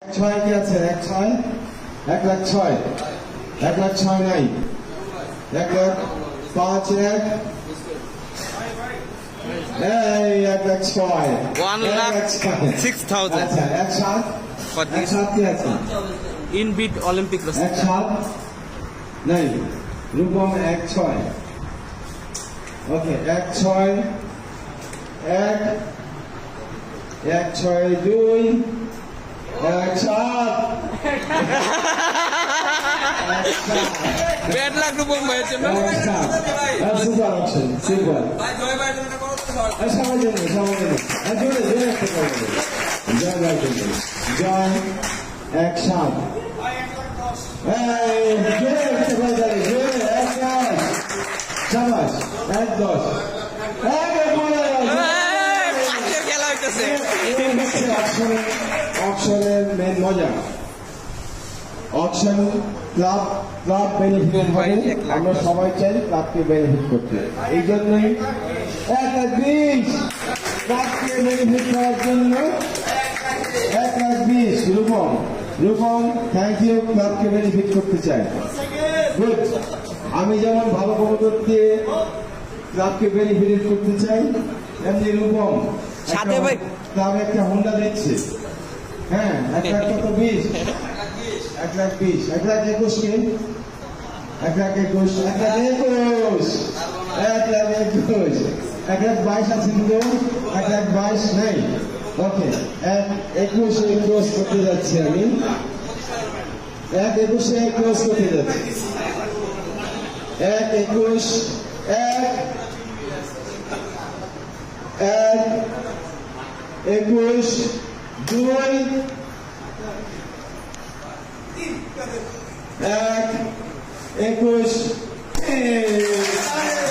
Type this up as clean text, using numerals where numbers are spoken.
ছয় কি আছে? এক ছয়, 1,06,000, 1,06,000 নাই, 1,05,000, এই 1,06,000, 1,06,000 আচ্ছা 1,07, for this 1,07 কি আছে? in bid Olympic wrestling. 1,07 নাই, রূপম 1,06, ওকে 1,06, 1,06, 2, 1,07, Bad luck রূপম ভাইয়ের জন্য। Super option, super. সবার জন্য, সবার জন্য। জোরে জোরে একটা করে দেবে। জয় ভাই জন্য। জয় 1,07। এই জোরে একটা করে দেবে, জোরে 1,10। সাবাস 1,10। পাশের খেলা হইতেছে। অপশনের মেন মজা। অপশন ক্লাব বেনিফিট হবে, আমরা সবাই চাই ক্লাবকে বেনিফিট করতে। এই জন্যই 1,20 ক্লাবকে বেনিফিট করার জন্য 1,20 রূপম থ্যাংক ইউ, ক্লাবকে বেনিফিট করতে চাই। গুড। আমি যেমন ভালো কবুতর দিয়ে ক্লাবকে বেনিফিট করতে চাই, এমনি রূপম সাথে ভাই ক্লাবে একটা হোন্ডা দিচ্ছে। হ্যাঁ 1,20, 1,20, 1,21 কে 1,21, 1,21, 1,21 আছে কিন্তু 1,22 নেই। ওকে 1,21 ক্রস করতে যাচ্ছি আমি, 1,21 ক্রস করতে যাচ্ছি, 1,21, 1,21, 2, 1,21,